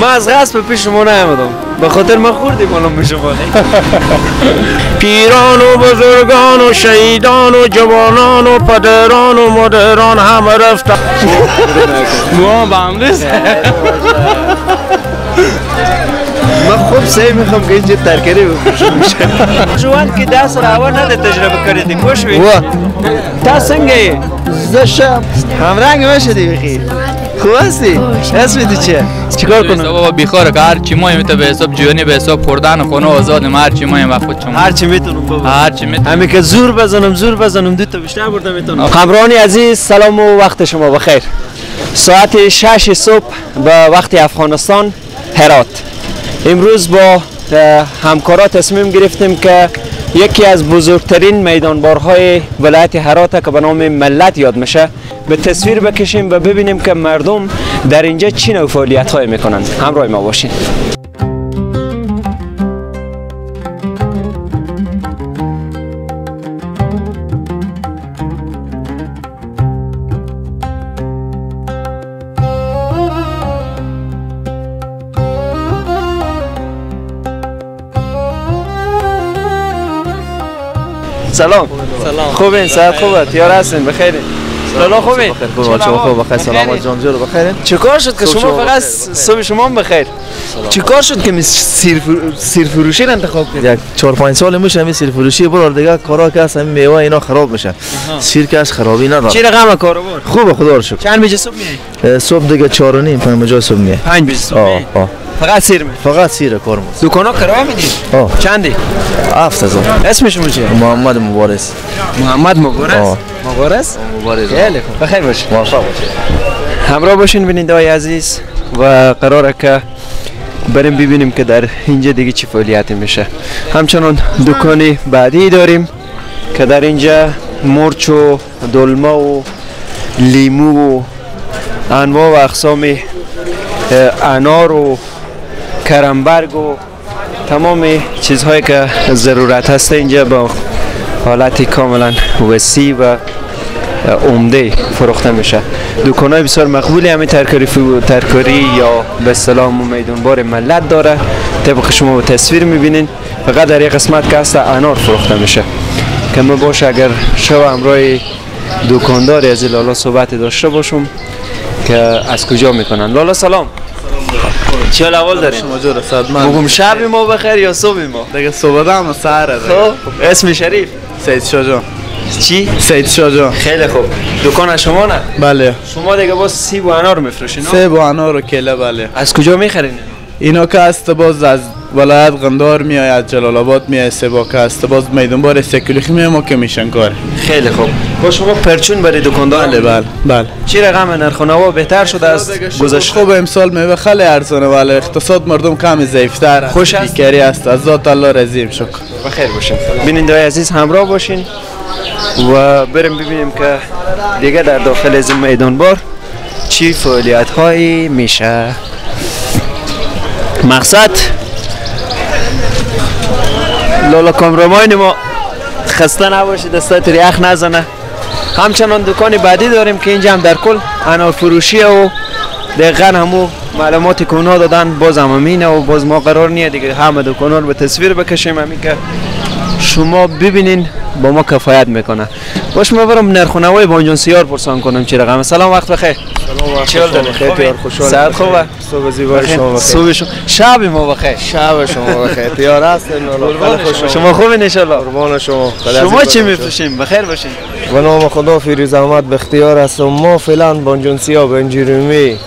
ما از غصب پیش شما نیامدم، به خاطر ما خوردیم الان به شما. پیران و بزرگان و شهیدان و جوانان و پدران و مادران همه رفتن. ما با هم نیست. من خوب سعی میخوام که اینجا ترکاری بپوشم میشه. جوان که دست را اول نده تجربه کردی کشوی. تا سنگه زشم همرنگ باشدی بخیر. خوب هستی؟ اسم تو چیه؟ چیکار کنم؟ بابا بیخاره که هر چی مایم به حساب جوانی به حساب خوردن خونه آزادم هر چی مایم وقت خودم. هر چی میتونم بابا. هر چی میتونم. همین که زور بزنم دو تا بیشتر بردم میتونم. همراهان عزیز سلام و وقت شما بخیر. ساعت 6 صبح به وقت افغانستان هرات. امروز با همکارا تصمیم گرفتیم که یکی از بزرگترین میدانبارهای ولایت هرات که به نام ملت یاد میشه به تصویر بکشیم و ببینیم که مردم در اینجا چی نوع فعالیت‌های میکنند. همراه ما باشین. سلام. خوبین؟ صحت خوبه؟ تیار هستین؟ بخیرین؟ لالا خوبین؟ خوب بخیر. سلام جان جور بخیرین؟ چیکار شد که شما فقط صبح شما هم بخیر؟ چیکار شد که سیر فروشی رو انتخاب کردید؟ یک 4-5 سال میشه همین سیر فروشی برار دیگه کارا که هست همین میوه اینا خراب میشه. سیر که از خرابی نداره. چی رقم کاروبار؟ خوبه خدا رو شکر. چند بجه صبح میای؟ صبح دیگه 4:30 5 بجه صبح میای. 5 بجه صبح میای؟ فقط سیر می؟ فقط سیر کارم. دکانا کرایه میدید؟ چندی؟ 7000. اسم شما چیه؟ محمد مبارز. محمد مبارز؟ مبارز؟ مبارز. خیلی خوب. بخیر باشید. موفق باشید. همراه باشین بیننده‌های عزیز و قراره که بریم ببینیم که در اینجا دیگه چی فعالیتی میشه. همچنان دکانی بعدی داریم که در اینجا مرچ و دلمه و لیمو و انواع و اقسام انار و کرمبرگ و تمام چیزهایی که ضرورت هست اینجا با حالتی کاملا وسیع و عمده فروخته میشه. دکان‌های بسیار مقبولی همین ترکاری یا به اصطلاح میدانبار ملت داره. طبق شما به تصویر میبینین فقط در یک قسمت که هست انار فروخته میشه. که ما باشه اگر شو همراه دکانداری از لالا صحبت داشته باشم که از کجا میکنن. لالا سلام. چه احوال دارین؟ شما جور صدمن. بگم شب ما بخیر یا صبح ما؟ دیگه صبح هم سحره. خب اسم شریف؟ سید شاجان. چی؟ سید شاجان. خیلی خوب. دکان شما نه؟ بله. شما دیگه باز سیب و انار میفروشین؟ سیب و انار و کیله. بله. از کجا میخرین؟ اینا که است باز از ولایت قندار میای، از جلال آباد میای، سبا که است باز میدانبار سکولیخی میای ما که میشن کار. خیلی خوب. با شما پرچون برای دکاندار؟ بله. چی رقم نرخ و نوا بهتر شده از گذشته؟ خوب امسال میوه خیلی ارزانه ولی اقتصاد مردم کمی ضعیف‌تر است. خوش است. بیکاری است. از ذات الله راضیم شکر. بخیر باشین. بیننده‌های عزیز همراه باشین و بریم ببینیم که دیگه در داخل از میدانبار چی فعالیت‌هایی میشه. مقصد لالا کامرمان ما خسته نباشه، دستات ریخ نزنه. همچنان دکان بعدی داریم که اینجا هم در کل انار فروشی و دقیقا همو معلوماتی که اونا دادن باز هم همینه و باز ما قرار نیه دیگه همه دکانا رو به تصویر بکشیم همین که شما ببینین با ما کفایت میکنه. باش ما برم نرخ و نوای بانجان سیار پرسان کنم چی رقمه. سلام وقت بخیر. سلام چی حال داری؟ خیلی خوشحال. صحت خوبه؟ صبح زیبای شما بخیر. صبح شما شب ما بخیر. شب شما بخیر. تیار هستین لالا؟ شما خوبین ان شاء الله. قربان شما. شما چی میفروشین؟ بخیر باشین. به نام خدا فیروز احمد بختیار هستم. ما فعلا بانجان سیاه بنجی رومی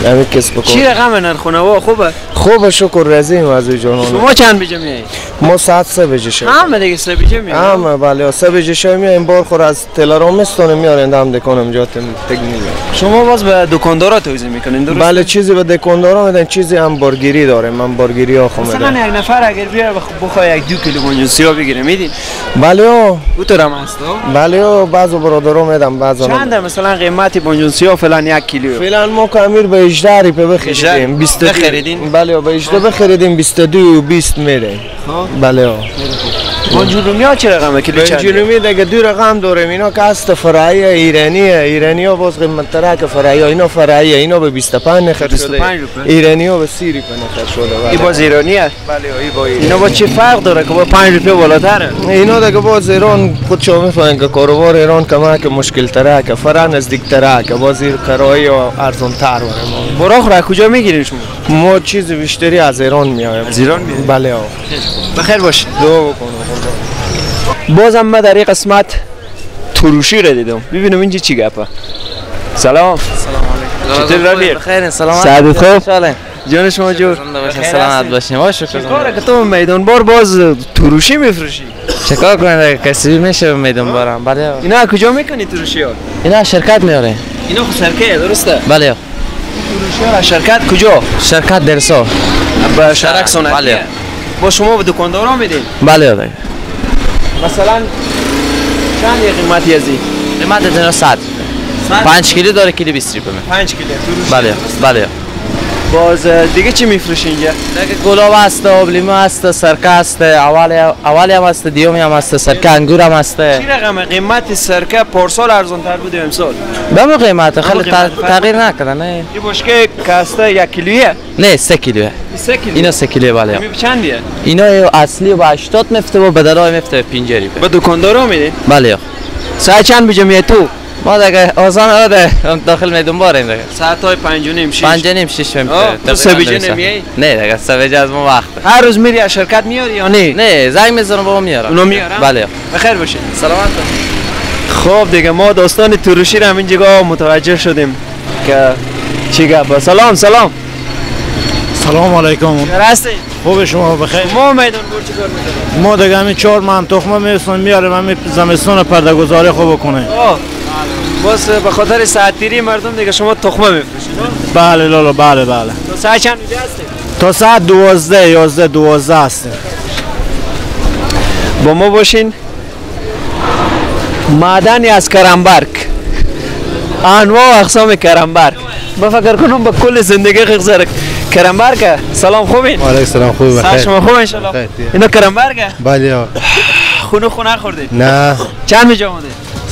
همین کسب کن. چی رقم نرخ و نوا خوبه؟ خوبه شکر رضیم از جانان. شما چند بجه میایید؟ ما ساعت 3 بجه شب. همه دیگه 3 بجه میایید. همه بله 3 بجه شب میایم بار خور از تلارام استونه میارن هم دکانم جاتم تکنیک. شما باز به دکاندارا توزیع میکنین درست؟ بله چیزی به دکاندارا میدن چیزی هم بارگیری داره. من بارگیری ها خو مثلا میدم. یک نفر اگر بیاره بخواد 1-2 کیلو بانجان سیاه بگیره میدین؟ بله اونطورم هست. بله بعضو برادرا میدم بعضا چند مثلا قیمت بانجان سیاه فلان 1 کیلو؟ فعلا ما کامیر به 18 ریپه بخریدیم. 22 بخریدین؟ بله به 18 بخریدیم 22 و 20 میره. بله بنجلومی ها چه رقمه کیلو چند؟ بنجلومی دیگه دو رقم داریم. اینا که است فرعی ایرانیه. ایرانی ها باز قیمت تره که فرعی ها. اینا فرعی اینا به 25 نخرج شده. 25 روپیه. ایرانی ها به 30 روپیه نخرج شده. این باز ایرانیه؟ بله ای با اینا با چه فرق داره که با 5 روپیه بالاتره؟ اینا دیگه باز ایران خودشو میفهمن که کاروبار ایران کمک مشکل تره که فرع نزدیک تره که باز کرایه ارزان تر بره. براق را کجا میگیرین شما؟ ما چیز بیشتری از ایران میایم. از ایران میاد؟ بله آقا. بخیر باش. دعا بکنم. بازم من در این قسمت تروشی را دیدم. ببینم اینجا چی گپه. سلام. چطور رفیق؟ بخیر سلامت. سعادت خوب؟ خوشحالم. جان شما جور. سلامت باشین. باش شکر. کاره که تو میدان بار باز تروشی میفروشی. چیکار کنید کسی میشه میدون بارم. بله. اینا کجا میکنی تروشی ها؟ اینا شرکت میاره. اینا خود شرکت درسته؟ بله. تروشی ها شرکت کجا؟ شرکت درسا. با شرک سنتیه. بله. با شما به دکاندارا میدین؟ بله. مثلا چند قیمتی ازی؟ قیمت دینا 100. 5 کیلو داره کیلو 20 روپیه. 5 کیلو تروشی. بله. بله. باز دیگه چی میفروشی اینجا؟ دیگه گلاب هست، لیمو هست، سرکه هست، اولی هم هست، دیومی هم هست، سرکه انگور هم هست. چی رقم قیمت سرکه پارسال ارزان تر بود امسال؟ به مو قیمت خیلی تغییر نکرده. نه این بشکه کاسته 1 کیلویه؟ نه 3 کیلوه. 3 کیلو. اینا 3 کیلو. بله. می چندیه؟ اینا اصلی با 80 میفته و بدلای میفته 50 روپیه. به دکاندارا میدین؟ بله. ساعت چند بجا میای تو؟ ما دیگه آزان آده داخل میدون باریم دیگه. ساعت های 5 و نیم 6. 5 و نیم 6 میفته. تو سه بجا نمیای؟ نه دیگه سه بجا از ما وقت. هر روز میری از شرکت میاری یا نه؟ نه زنگ میزنم بابا میارم. اونا میارم؟ بله. بخیر باشین. سلامت. خب دیگه ما داستان تروشی رو همین جگه متوجه شدیم که چی گپ. سلام. سلام علیکم. چطور هستی؟ خوب شما بخیر. ما میدان بور چیکار میکنیم؟ ما دیگه همین 4 ماه تخمه میرسون میاریم همین زمستون پرده گذاری خوب کنه. باز به خاطر ساعتگیری مردم دیگه شما تخمه میفروشید. بله لالا بله. تو ساعت چند اینجا هستی؟ تا ساعت 12 11 12 هستیم. با ما باشین. معدنی از کرمبرک، انواع و اقسام کرمبرک. من فکر کنم با کل زندگی خیلی کرمبرک. سلام خوبین؟ علیکم سلام خوب بخیر. شما خوب ان شاء الله. اینا کرمبرک؟ بله. خونه خوردید؟ نه. چند بجا اومده؟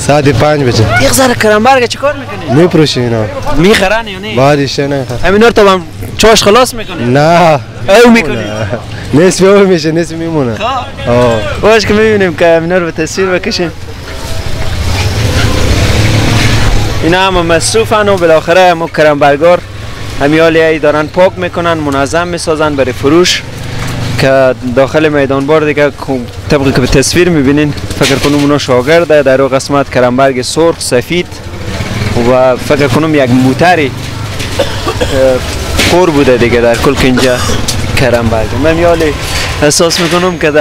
ساعت 5 بجه. یک ذره کرمبرک چیکار میکنی؟ میپروشی اینا. میخرن یا نه؟ بعدش نه. همینا رو تو چاش خلاص میکنی؟ نه. او میکنی؟ نصف او میشه نصف میمونه. باش که میبینیم که همینا رو به تصویر بکشیم. اینا هم مصروفن و بالاخره همون کرمبرگار همیالی دارن پاک میکنن، منظم میسازن برای فروش که داخل میدان بار دیگه طبقی که به تصویر میبینین فکر کنم اونا شاگرده در اون قسمت کرمبرگ سرخ سفید و فکر کنم یک موتری خور بوده دیگه در کل که اینجا کرمبرگ. من میالی احساس میکنم که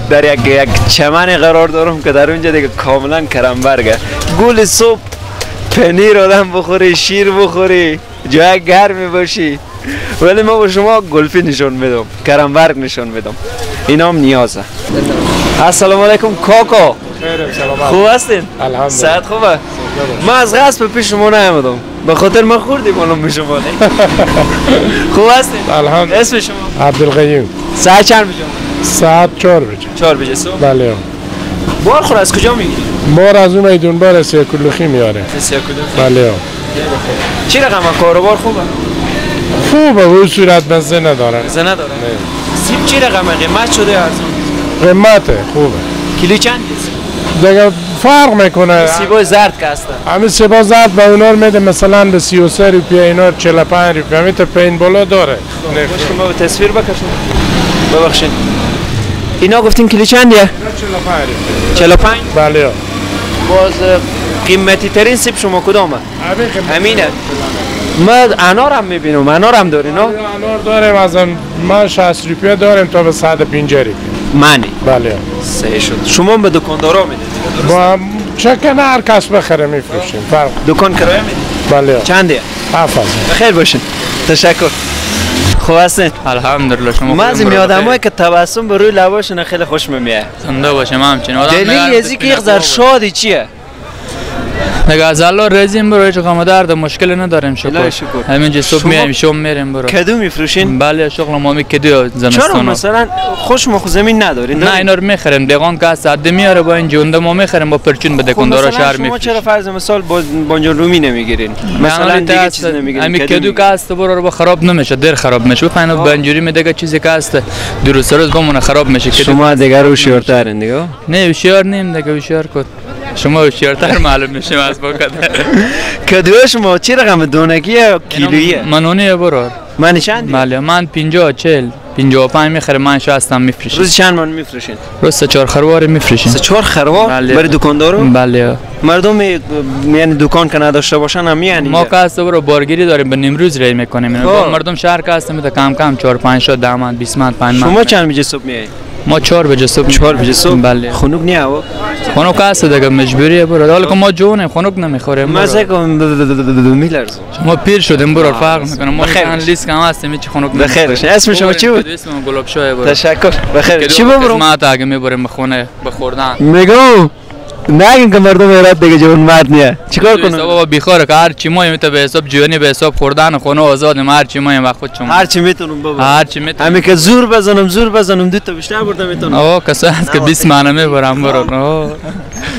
در یک چمن قرار دارم که در اونجا دیگه کاملا کرمبرگه. گل صبح پنیر آدم بخوری، شیر بخوری، جای گرمی باشی. ولی ما با شما گلفی نشون میدم، کرمبرگ نشون میدم. اینا هم نیازه. السلام علیکم کاکا. خوب هستین؟ الحمدلله. صحت خوبه؟ من از غصب پیش شما نیامدم. به خاطر من خوردیم الان به شما. خوب هستین؟ الحمدلله. اسم شما؟ عبدالقیوم. ساعت چند بجا؟ ساعت 4 بجه. 4 بجه صبح. بله. بار خور از کجا میگیری؟ بار از اون میدون بار سیکلوخی میاره. بله. چی رقم کاروبار خوبه؟ خوبه به صورت بنزه نداره. بنزه نداره؟ سیب چی رقمه؟ قیمت شده ارزان؟ قیمته خوبه. کیلو چند دیگه فرق میکنه. سیبای زرد که هستن. همین سیبا زرد به اونا میده مثلا به 33 روپیه، اینا 45 روپیه. همین تا پین بالا داره. باش که ما به تصویر بکشیم. ببخشید. اینا گفتین کیلو چندیه؟ 45 روپیه. 45؟ بله. باز قیمتی ترین سیب شما کدامه؟ همینه. ما انار هم میبینم، انار هم دارین ها؟ انار داریم از ما 60 روپیه داریم تا به 150 روپیه. منی؟ بله. صحیح شد. شما به دکاندارا میدید؟ با چکن هر کس بخره میفروشیم. فرق. دکان کرایه میدید؟ بله. چنده؟ 7000. بخیر باشین. تشکر. خوب هستین؟ الحمدلله. شما من از این آدمایی که تبسم به روی لباشون خیلی خوش میاد. زنده باشه. من همچین آدم دلیل ازی که یک ذره شادی چیه؟ دیگه از الله رزیم برو، هیچ غم درد مشکلی نداریم. الهی شکر شکر. همینجا صبح شما میایم شام میریم برو. کدو میفروشین؟ بله شغل ما می کدو چرا زمستون. مثلا خوش ما خود زمین ندارین؟ نه اینا رو میخریم، دیگان که از عده میاره با این جونده ما میخریم با پرچون به دکاندارا شهر شما میفروشیم. چرا فرض مثال بانجان رومی نمیگیرین؟ مثلا دیگه چیز نمیگیرین؟ همین کدو که است برو با خراب نمیشه، دیر خراب میشه. بفهمید بنجوری میده چیزی که است درست روز بمونه خراب میشه. شما دیگه هوشیارترین دیگه. نه هوشیار نیم دیگه، هوشیار کد شما هوشیارتر معلوم میشیم از با کدو شما چی رقم دونگیه کیلویه؟ منونیه برو. من چند؟ بله من 50 40 55 میخرم، من 60 هم میفروشم. روز چند من میفروشین؟ روز 3-4 خروار میفروشیم. 3-4 خروار بله. برای دکاندارو؟ بله مردم یعنی دکان که نداشته باشن هم میان ما که هست برو بارگیری داریم به نیمروز ری میکنیم. مردم شهر که هست میده کم کم 4-5 شد 10 من 20 من 5 من. شما چند بجه صبح میایید؟ ما 4 بجه صبح. 4 بجه صبح؟ بله. خنک نیه و؟ خنک هست دیگه مجبوریه برو. حالا که ما جونیم خنک نمیخوریم. مزه کن میلرزم. ما پیر شدیم برو فرق میکنه. ما چند لیست کم هستیم هیچ خنک نمیخوریم. بخیر باشه. اسم شما چی بود؟ اسمم گلاب شاه برو. تشکر. بخیر. چی ببرم؟ ما تا اگه میبریم به خونه بخوردن. میگم نگین که مردم ایراد دیگه جون مرد نیه. چیکار کنم؟ بابا بیخاره که هر چی ما میته به حساب جوانی به حساب خوردن خونه آزادیم، هر چی ما وقت خودشون. هر چی میتونم بابا. هر چی میتونم. همین که زور بزنم 2 تا بیشتر برده میتونم. آه کسا هست که 20 مانه میبرم برو.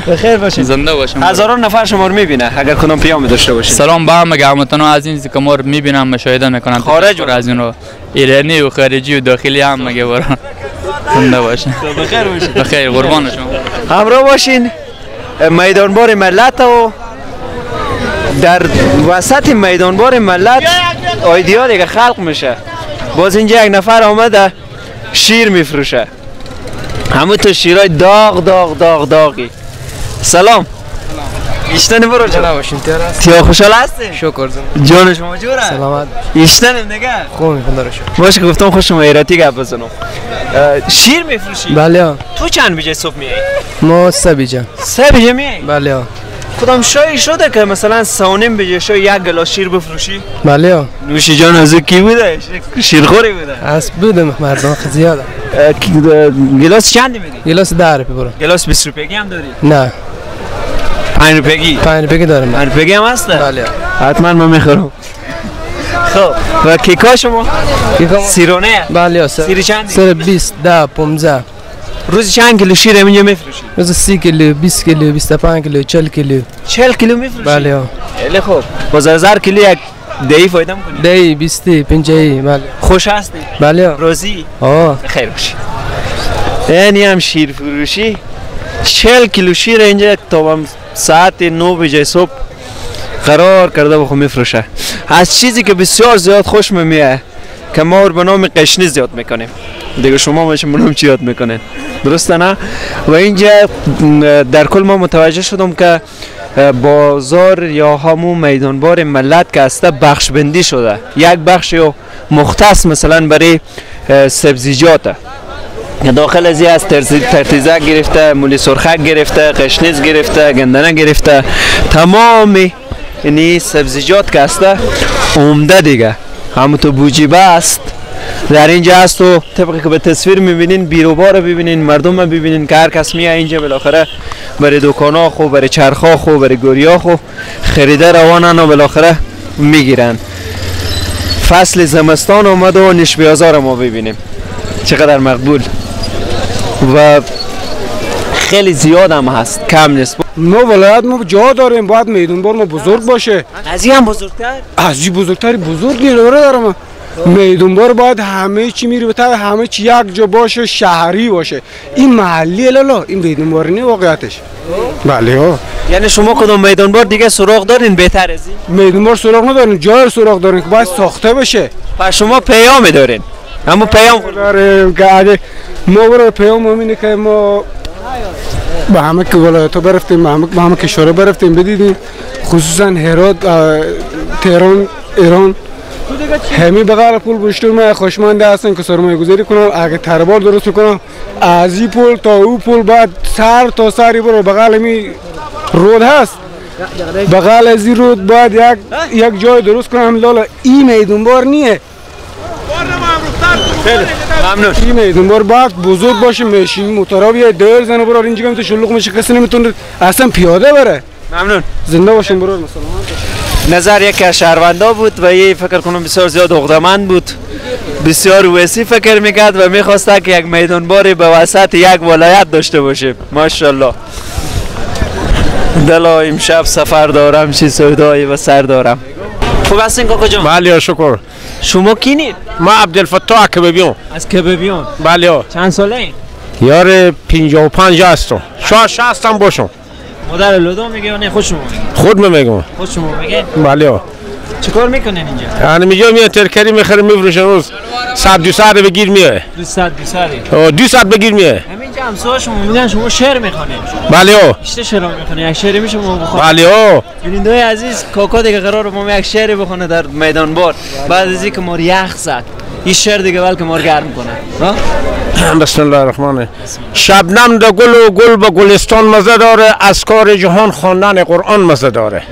بخیر باشین. زنده باشیم. هزاران نفر شما رو میبینه اگر کنم پیام داشته باشین. سلام با همه هموطنان عزیزی که ما رو میبینم مشاهده میکنن. خارج از اینو ایرانی و خارجی و داخلی هم مگه برو. زنده باشین. بخیر باشین. بخیر قربان شما. همراه باشین. میدانبار ملت و در وسط میدانبار ملت آیدیا دیگه خلق میشه. باز اینجا یک نفر آمده شیر میفروشه. همون تو شیرای داغی. سلام. ایشتن برو جان. باشین تیا خوشحال هستی؟ شکر جان شما جوره؟ سلامت ایشتنم دیگه؟ خوب میخوام شو. باشه گفتم خوش شما ایراتی گپ بزنم. شیر میفروشی؟ بله تو چند بجه صبح میای؟ ما 3 بجه. 3 بجه میای؟ بله کدام شایی شده که مثلا 3:30 بجه شو یک گلاس شیر بفروشی؟ بله نوشی جان از کی بوده؟ شیرخوری بوده. از بودم مردم زیاده. گلاس چند میدی؟ گلاس 10 روپیه برو. گلاس 20 روپیگی هم داری؟ نه 5 روپیگی. 5 روپیه دارم. 5 روپیگی هم هست؟ بله حتما من میخورم. خب و کیکا شما؟ سیرونه؟ بله سیر چندی؟ سر 20 10 15. روز چند کیلو شیر اینجا میفروشی؟ روز 30 کیلو 20 کیلو 25 کیلو 40 کیلو. 40 کیلو میفروشی؟ بله خیلی خوب. باز 1000 کیلو یک دهی فایده میکنی؟ دهی 20 50 بله. خوش هستی؟ بله روزی؟ خیر باشی. یعنی هم شیر فروشی 40 کیلو شیر اینجا تا ساعت 9 بجه صبح قرار کرده بخو میفروشه. از چیزی که بسیار زیاد خوش میاد که ما رو به نام قشنی زیاد میکنیم. دیگه شما میشه منم چی یاد میکنین؟ درسته نه؟ و اینجا در کل ما متوجه شدم که بازار یا همون میدانبار ملت که هسته بخش بندی شده. یک بخش مختص مثلا برای سبزیجات داخل از این از ترتیزک گرفته، مولی سرخک گرفته، قشنیز گرفته، گندنه گرفته، تمام یعنی سبزیجات که هسته عمده دیگه همون تو بوجیبه است در اینجا هست و طبقی که به تصویر میبینین بیروبا رو ببینین، مردم رو ببینین که هر کس میاد اینجا بالاخره برای دکانا خو، برای چرخا خو، برای گوریا خو خریده روانن و بالاخره میگیرن. فصل زمستان اومد و نشبیازار ما ببینیم چقدر مقبول و خیلی زیاد هم هست، کم نیست. ما ولایت ما جا داریم، باید میدانبار ما بزرگ باشه. از این هم بزرگتر؟ از این بزرگتری بزرگ نیروره دارم. میدانبار باید همه چی میره بتره، همه چی یک جا باشه، شهری باشه. این محلی لالا، این میدانبار نی واقعیتش. بله ها. یعنی شما کدوم میدانبار دیگه سراغ دارین بهتر از این؟ میدانبار سراغ ندارین، جای سراغ دارین که باید ساخته بشه. پس شما پیام دارین؟ اما پیام داریم که اگه ما برای پیام همینه که ما به همه که ولایت ها برفتیم، به همه کشورها برفتیم بدیدیم، خصوصا هرات، تهران، ایران همین بغل پول بشتر ما خوشمنده هستن که سرمایه گذاری کنن. اگه تربار درست کنن از این پول تا او پول بعد سر تا سری برو بغل می رود هست، بغل از این رود باید یک جای درست کنم. لالا این میدانبار نیه. ممنون. این میدانبار باید بزرگ باشه، ماشین موتورا بیاد دور زنه برو اینجا که شلوغ میشه، کسی نمیتونه اصلا پیاده بره. ممنون. زنده باشین برور مثلا. نظر یک از شهروندا بود و یه فکر کنم بسیار زیاد عقده‌مند بود، بسیار وسیع فکر میکرد و میخواست که یک میدانباری به وسط یک ولایت داشته باشه. ماشاءالله. دلا امشب سفر دارم چی سودایی و سر دارم. خوب هستین کاکا جان؟ بله شکر. شما کینید؟ ما عبدالفتاح کبابیون. از کبابیون. بله. چند ساله این؟ یار 55 هستم. شاید 60 هم باشم. مادر لودو میگه یا نه خود شما میگه؟ خود میگم. خود شما میگه؟ بله. چیکار میکنین اینجا؟ یعنی میگم میاد ترکاری میخرم میفروشم روز 100 بگیر میاد. 200 بگیر میاد. همینجا همسایه شما میگن شما شعر میخونید. بله. چه شعر میخونید؟ یک شعری میشه ما بخونیم. بله. بیننده‌های عزیز کاکا دیگه قراره ما یک شعری بخونه در میدان بار. بعد از اینکه ما یخ زد. این شعر دیگه بلکه ما گرم کنه. بسم الله الرحمن الرحیم. شبنم ده گل و گل به گلستان مزه داره، از کار جهان خواندن قرآن مزه داره.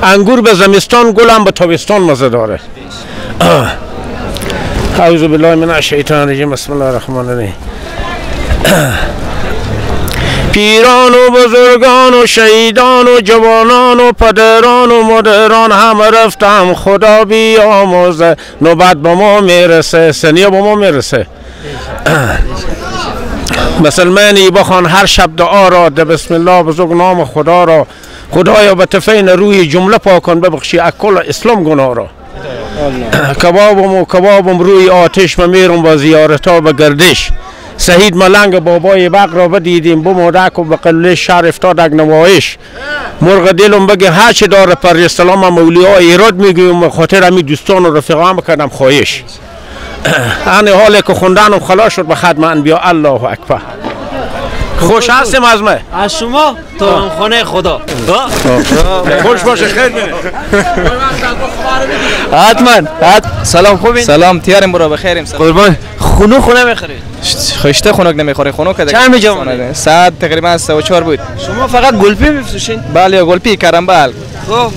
انگور به زمستان، گلم به تابستان مزه داره. اعوذ بالله من الشیطان الرجیم. بسم الله الرحمن الرحیم. پیران و بزرگان و شهیدان و جوانان و پدران و مدران همه رفتم، خدا بیامرزه، نوبت به ما میرسه، سنیا به ما میرسه. مسلمانی بخوان هر شب دعا را، ده بسم الله بزرگ نام خدا را، خدایا به تفین روی جمله پاکن ببخشی اکل اسلام گناه را. کبابم روی آتش میرم با زیارتا به گردش، سهید ملنگ بابای بق را بدیدیم بمودک و به قله شهر افتادک نمایش. مرغ دلم بگه هر چه داره پر اسلام مولی ها ایراد میگویم، خاطر همی دوستان و رفیقان بکردم خواهش. این حالی که خوندنم خلاص شد به خدمت انبیا. الله اکبر. خوش هستیم از من. از شما تا خانه خدا. خوش باشه. خیر بینه. حتما. سلام خوبین؟ سلام تیارم برو بخیریم. قربان. خونه میخرید؟ خشته خنک نمیخوره، خنک که چند میجا؟ ساعت تقریبا 3-4 بود. شما فقط گلپی میفروشین؟ بله گلپی کرنبال.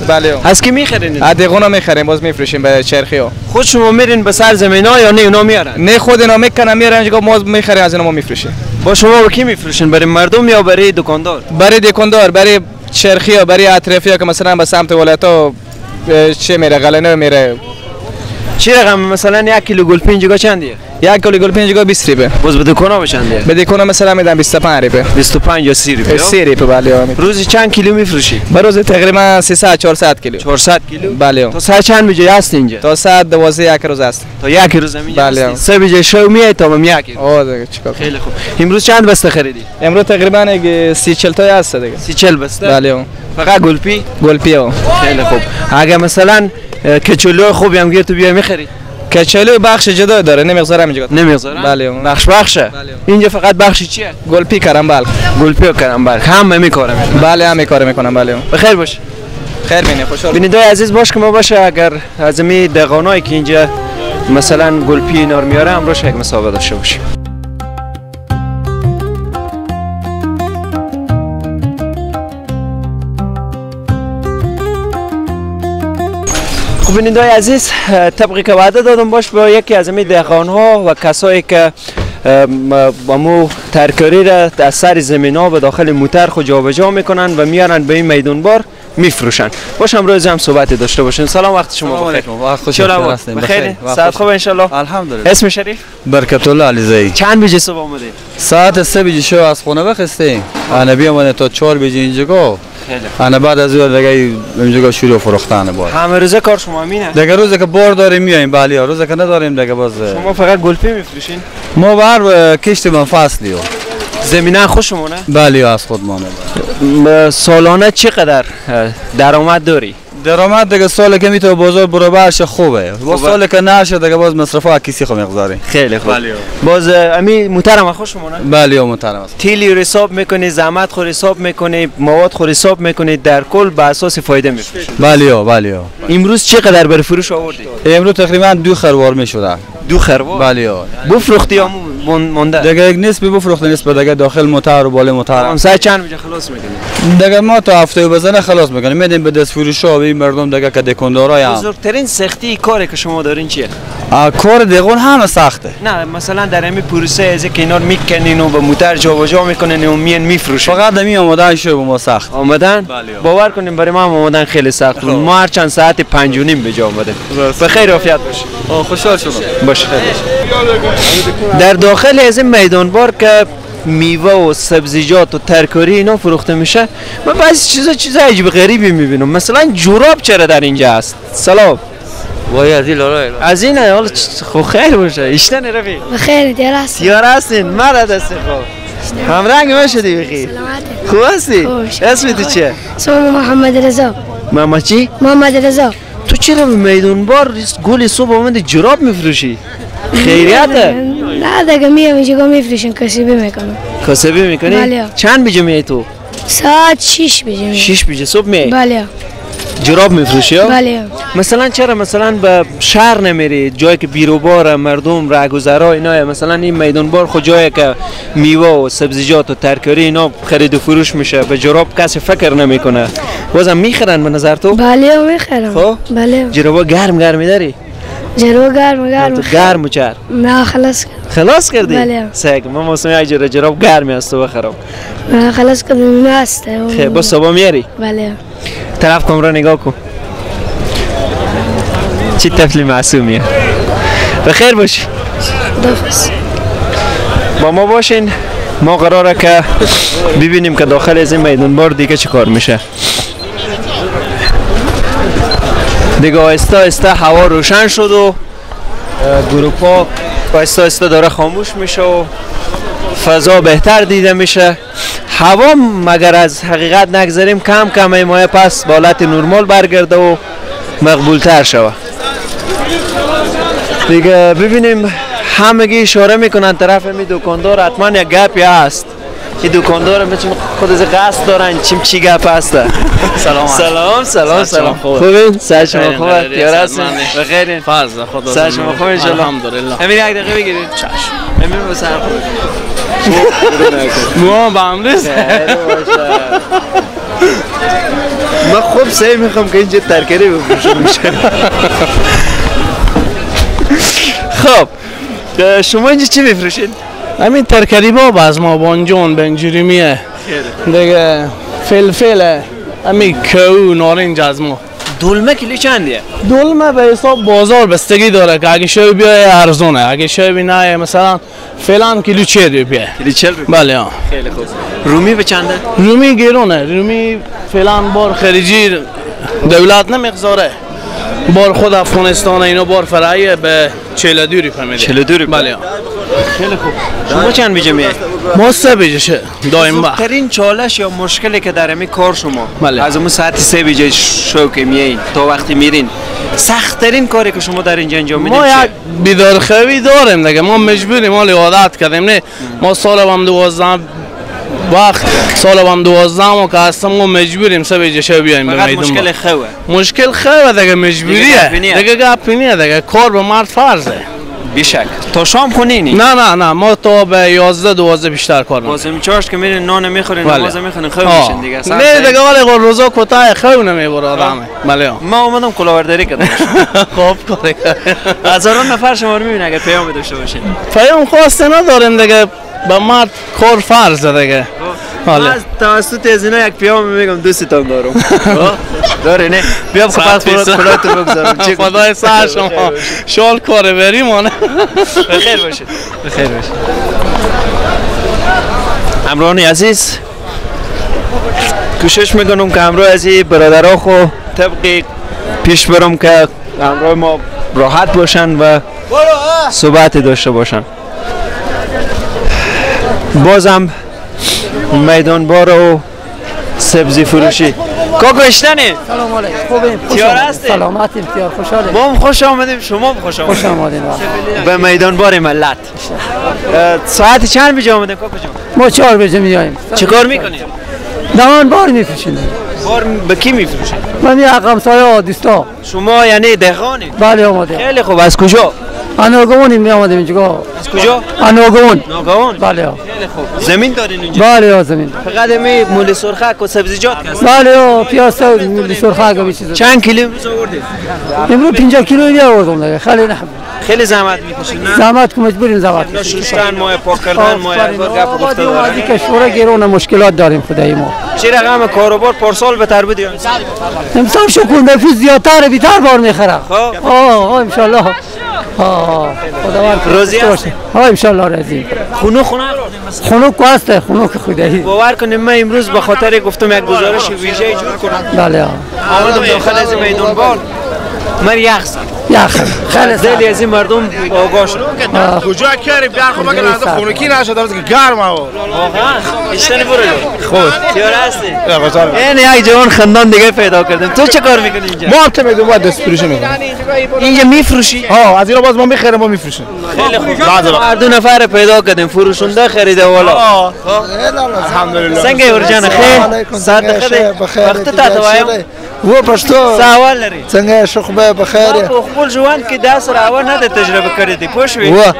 بله. از کی میخرین؟ ادیغونا میخریم، باز میفروشیم به چرخی ها. خود شما میرین به سر زمینا یا نه اونا میارن؟ نه خود اینا میکنن میارن اینجا، ما میخریم از اینا ما میفروشیم. با شما با کی میفروشین؟ برای مردم یا برای دکاندار؟ برای دکاندار، برای چرخی ها، برای اطرافی ها که مثلا به سمت ولایت ها چه میره غلنه میره. چی رقم مثلا 1 کیلو گلپی اینجا چندیه؟ 1 کیلو گلپی اینجا 20 روپیه. باز به دکانا بچندیه؟ به دکانا مثلا میدن 25 روپیه. 25 یا 30 روپیه؟ 30 روپیه بله. روزی چند کیلو میفروشی؟ به روز تقریبا 300-400 کیلو. 400 کیلو؟ بله. تا ساعت چند میجا هست اینجا؟ تا ساعت 12 یک روز است. تا یک روز اینجا بله. هستی؟ 3 بجه شو میای تا من یک. دیگه چیکار؟ خیلی خوب. امروز چند بسته خریدی؟ امروز تقریبا 30-40 تا هست دیگه. 30-40 بسته؟ بله. فقط گلپی؟ گلپی ها. خیلی خوب. اگه مثلا کچولو خوبی هم گیر تو بیا میخری؟ کچولو بخش جدا داره، نمیگذارم اینجا. نمیگذارم؟ بله. بخشه؟ بله. اینجا فقط بخشی چیه؟ گلپی کرنبال. گلپی و کرنبال. هم میکاره میکنم. بله هم کار میکنم. بله. بخیر باش. خیر بینه خوشحال. بیننده عزیز باش که ما باشه اگر از می دقانایی که اینجا مثلا گلپی اینا رو میاره امروز یک مسابقه داشته باشیم. خب بیننده‌های عزیز طبقی که وعده دادم باش با یکی از این دهقان‌ها و کسایی که با مو ترکاری را از سر زمین ها به داخل موتر خود جابجا میکنن و میارن به این میدان بار میفروشن. باش امروز هم صحبت داشته باشین. سلام وقت شما بخیر. وقت خوش هستید. بخیر. ساعت خوب ان شاء الله. الحمدلله. اسم شریف؟ برکت الله علیزی. چند بجه صبح اومدید؟ ساعت 3 بجه شو از خونه بخستیم. انا بیام تا 4 بجه اینجا. انا بعد از اون دیگه اینجا شروع فروختن بود. همه روزه کار شما همینه؟ دیگه روزی که بار داریم میایم بله، روزی که نداریم دیگه باز. شما فقط گلپی میفروشین؟ ما بر کشت من فصلی و زمینه خود شمونه؟ بله از خودمانه. سالانه چقدر درآمد داری؟ درآمد دیگه سال که میتونه بازار برابرش خوبه. با سال که نشه دیگه باز مصرفا کسی خو میگذاریم. خیلی خوب. باز امی محترم خوش شمونه؟ بله محترم است. تیلی رو حساب میکنی، زحمت خو حساب میکنی، مواد خو حساب میکنی، در کل به اساس فایده میفروشی. بله. امروز چقدر بر فروش آوردی؟ امروز تقریبا 2 خروار میشده. دو خروار بله بفروختی یا مونده دیگه یک نصف بفروخته نصف دیگه داخل موتر و بالای موتر ساعت چند بجا خلاص میکنی دیگه ما تا هفته بزنه خلاص میکنیم میدیم به دست فروشا و این مردم دیگه که دکاندارای هم بزرگترین سختی کاری که شما دارین چیه کار دیگون همه سخته نه مثلا در همین پروسه از که اینا رو میکنین و به موتر جابجا میکنین و میان میفروشین فقط دمی آمدن شو به ما سخت آمدن باور کنیم برای ما آمدن خیلی سخت بود ما هر چند ساعت 5:30 به جا آمدیم بخیر عافیت باشید خوشحال شدم باشه در داخل از این میدان بار که میوه و سبزیجات و ترکاری اینا فروخته میشه من بعضی چیزا عجیب غریبی میبینم مثلا جوراب چرا در اینجا هست سلام وای از این لارا از این حالا خو خیر باشه اشتن رفیق بخیر دیار هستین دیار هستین مرد هستی خوب همرنگ ما شدی بخیر خوب هستی اسم تو چیه اسمم محمد رضا محمد چی محمد رضا تو چرا به میدون بار گل صبح آمدی جراب میفروشی خیریته نه دیگه میام اینجا میفروشن کسبی میکنم کسبی میکنی بله چند بجا میای تو ساعت 6 بجا 6 بجا صبح میای بله جراب میفروشی بله مثلا چرا مثلا به شهر نمیری جایی که بیروبار مردم راهگذرا اینا مثلا این میدان بار خود جایی که میوه و سبزیجات و ترکاری اینا خرید و فروش میشه به جراب کسی فکر نمیکنه بازم میخرن به نظر تو بله میخرم خب بله جرابا گرم داری جرو گرم تو گرم چر نه خلاص کردی بله سگ من موسم جراب گرمی است تو بخرم نه خلاص کردم است خب با صبح میاری بله طرف کامرا نگاه کن چی طفلی معصومیه بخیر باشی دفعه با ما باشین ما قراره که ببینیم که داخل از این میدان بار دیگه چی کار میشه دیگه آهسته هوا روشن شد و گروپا آهسته داره خاموش میشه و فضا بهتر دیده میشه هوا مگر از حقیقت نگذاریم کم کم ماه پس به حالت نرمال برگرده و مقبول تر شود دیگه ببینیم همگی اشاره میکنن طرف می دکاندار حتما یک گپی هست این دکاندار مثل خود از قصد دارن چی گپ هست سلام خوبین سر شما خوبه تیار هستین بخیرین فرض خدا سر شما خوبه انشالله الحمدلله امیر یک دقیقه بگیرید چشم امیر بسر مو با هم نیست من خوب سعی میخوام که اینجا ترکاری بفروشم میشه خب شما اینجا چی میفروشید؟ همین ترکاری باب از ما بانجان بنجریمیه دیگه فلفل همین کو نارنج از ما دلمه کیلو چندیه؟ دلمه به حساب بازار بستگی داره که اگه شوی بیای ارزونه اگه شوی نه مثلا فعلا کیلو 40 روپیه کیلو 40 روپیه بله ها خیلی خوب رومی به چنده؟ رومی گرونه رومی فعلا بار خارجی دولت نمیگذاره بار خود افغانستان اینا بار فرعی به 42 روپیه میده 42 روپیه بله خیلی خوب شما چند بیجه میای؟ ما 3 بیجه دائم وقت بزرگترین چالش یا مشکلی که در همین کار شما بله. از اون ساعت 3 بیجه شو که میایین تا وقتی میرین سخت‌ترین کاری که شما در اینجا انجام میدین ما چیه؟ یک بیدارخوی داریم دیگه ما مجبوریم ما عادت کردیم نه ما سال هم 12 وقت سال هم 12 ما که هستم ما مجبوریم سه بیجه شو بیایم به میدون مشکل خوه مشکل خوه دیگه مجبوریه دیگه گپ نیه دیگه کار به مرد فرضه بیشک تا شام خونینی؟ نه ما تا به 11 12 بیشتر کار میکنیم بازم چاش که میرین نان میخورین نماز میخونین خوب میشین دیگه نه دیگه ولی روزا کوتاه خوب نمیبره آدم بله ما اومدم کلاورداری کردم خوب کاری هزاران نفر شما رو میبینن اگه پیام داشته باشین پیام خواسته نداریم دیگه به مرد کار فرضه دیگه من از توسط از اینا یک پیام میگم دوستتان دارم داره نه بیا خب کلاتو بگذارم خدای سر شما شال کاره بریم آنه بخیر باشید همراهان عزیز کوشش میکنم که همراه از این برادرها خو طبق پیش برم که همراه ما راحت باشن و صحبت داشته باشن بازم میدان بار و سبزی فروشی کاکو اشتنی سلام علیکم خوبیم تیار هستی سلامتیم تیار خوشحالیم با هم خوش آمدیم شما خوش آمدیم به میدان بار ملت ساعت چند بجا آمدیم کاکو جان ما 4 بجه میایم چه کار میکنیم دوان بار میفروشیم بار به کی میفروشید من یه همسایه دوستا شما یعنی دهقانی بله آماده خیلی خوب از کجا آناگون می آمدیم اینجا. از کجا؟ آناگون. ناگهان. بله. خیلی خوب. زمین دارین اینجا؟ بله زمین. فقط می مولی سرخک و سبزیجات هست. بله پیاز مولی سرخک و چیزا. چند کیلو امروز آوردید؟ امروز 50 کیلو دیگه آوردم دیگه. خیلی نه. خیلی زحمت میکشید نه؟ زحمت که مجبوریم زحمت. شستن ماه پاک کردن ماه گپ گفته داریم. کشور گرون مشکلات داریم خدای ما. چه رقم کاروبار پارسال بهتر بود یا امسال شکر نفوذ زیادتر بیشتر بار میخره. ان شاء الله. خداوند روزی است. ان شاء الله راضی. خونو کوسته خونو که خدایی. باور کنیم من امروز به خاطر گفتم یک گزارش ویژه جور کنم. بله. آمدم داخل از میدان بال. من یخ خیلی زیادی از این مردم آگاه شد. کجا کاری بیار خب مگه از خونکی نشد که گرمه و واقعا اشتنی برو خود چیار هستی؟ یعنی یک جوان خندان دیگه پیدا کردیم. تو چه کار میکنی اینجا؟ ما هم که میدونم باید دست فروشی میکنم. اینجا میفروشی؟ از اینا باز ما میخریم و میفروشیم. خیلی خوب. هر دو نفر پیدا کردیم فروشنده خریده والا. الحمدلله. سنگه ورجان خیر. ساعت خیر. وقت تا توایم. و پښتو سوال لري څنګه شخبه بخیر په خپل ژوند کې دا سره و نه د تجربه کړې دي پوه شوې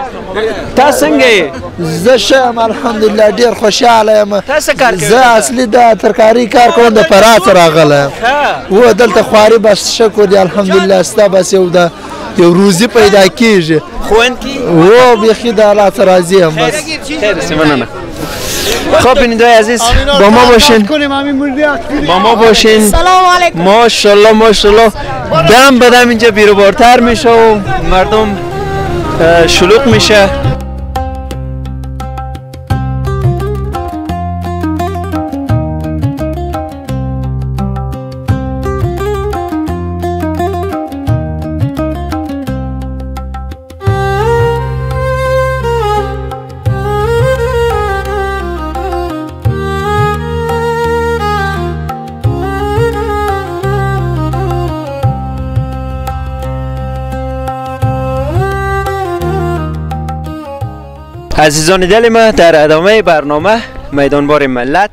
تا څنګه یې زه ښه الحمدلله ډیر خوشاله یم تاسو کار کوئ زه اصلي د ترکاری کار کوم د فرات راغله و دلته خواري بس شکر دی الحمدلله ستا بس یو روزي پیدا کیږي خوند کی و بخی د الله راضی یم بس خیر سمنانه خب بیننده‌های عزیز با ما باشین با ما باشین سلام علیکم ماشاءالله ماشاءالله دم به دم اینجا بیروبارتر میشه و مردم شلوغ میشه عزیزان دل ما در ادامه برنامه میدانبار ملت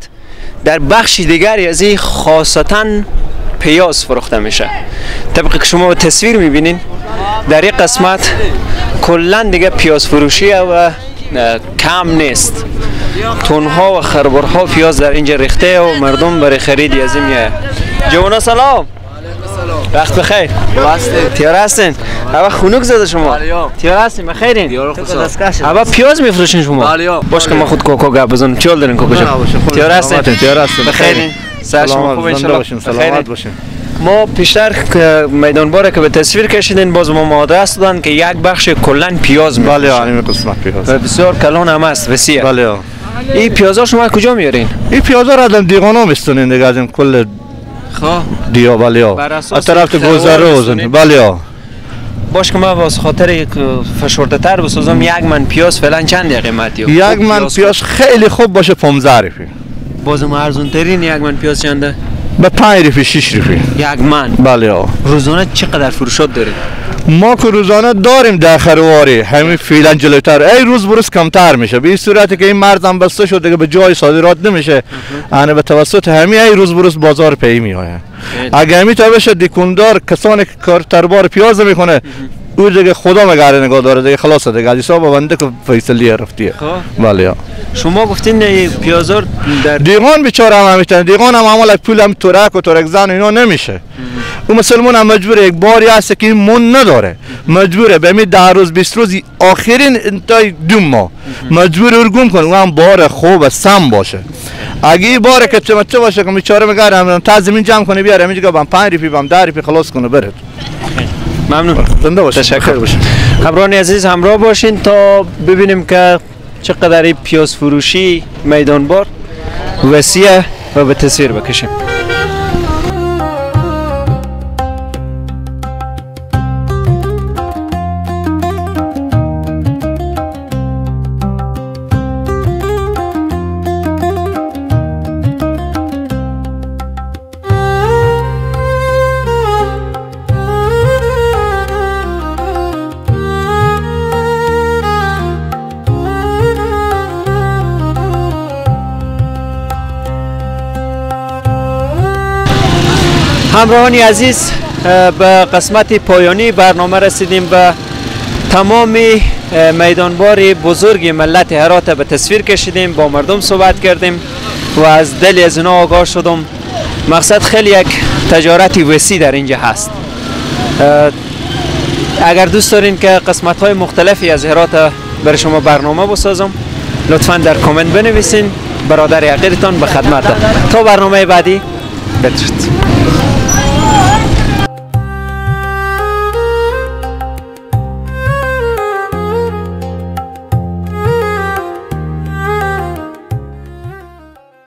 در بخش دیگری از این خاصتا پیاز فروخته میشه. طبق که شما تصویر میبینین در این قسمت کلا دیگه پیاز فروشیه و کم نیست. تونها و خربرها پیاز در اینجا ریخته و مردم برای خریدی از این میایه. جوانا سلام. وقت بخیر. تیار هستین؟ اوا خونوک زده شما. تیار هستین بخیرین؟ اوا پیاز میفروشین شما؟ باش که ما خود کوکو گپ بزنیم. چیول دارین کوکو جان؟ تیار هستین؟ تیار هستین. بخیرین؟ سلام خوب ان شاء الله. سلامت باشین. ما پیشتر میدان باره که به تصویر کشیدین باز ما آدرس دادن که یک بخش کلا پیاز میفروشن. بله همین قسمت پیاز. بسیار کلان هم است وسیع. بله. این پیازا شما کجا میارین؟ این پیازا را از دیگانا میستونین دیگه از این کل دیا بله از طرف گذروزن بله باش که ما واسه خاطر فشرده تر بسازم یک من پیاز فعلا چند قیمتی؟ یک من پیاز خیلی خوب باشه 15 روپیه. بازم ارزون ترین یک من پیاز چنده؟ به 5 روپیه 6 روپیه. یک من؟ بله. روزانه چقدر فروشات دارید؟ ما که روزانه داریم در خرواری همین فعلا جلوتر ای روز بروز کمتر میشه به این صورتی که این مرزم بسته شد دیگه به جای صادرات نمیشه یعنی به توسط همین ای روز بروز بازار پی میآید اگه همین تا بشه دیکوندار کسانی که کار تربار پیاز میکنه او دیگه خدا مگاره نگاه داره دیگه خلاص دیگه از حساب بنده که فیصله رفتیه. بله. شما گفتین پیازا در دیگان بیچاره هم میتونه دیگان هم عمل پول هم ترک و ترکزن اینا نمیشه. او مسلمان هم مجبوره یک باری هست که این من نداره مجبوره به می 10 روز 20 روز آخرین انتهای 2 ماه مجبور ارگون کنه اون هم بار خوب سم باشه اگه این بار که چمچه باشه که بیچاره میگه هم تا زمین جمع کنه بیاره میگه بام 5 روپیه بام 10 روپیه خلاص کنه بره. ممنون. زنده باشین. تشکر باشین. خبران عزیز همراه باشین تا ببینیم که چقدر پیاز فروشی میدانبار وسیع و به تصویر بکشیم. همراهان عزیز به قسمت پایانی برنامه رسیدیم و تمام میدانبار بزرگ ملت هرات به تصویر کشیدیم، با مردم صحبت کردیم و از دل از اونا آگاه شدم. مقصد خیلی یک تجارتی وسیع در اینجا هست. اگر دوست دارین که قسمت های مختلفی از هرات برای شما برنامه بسازم، لطفا در کامنت بنویسین. برادر عقیلتان به خدمت. تا برنامه بعدی بدرود.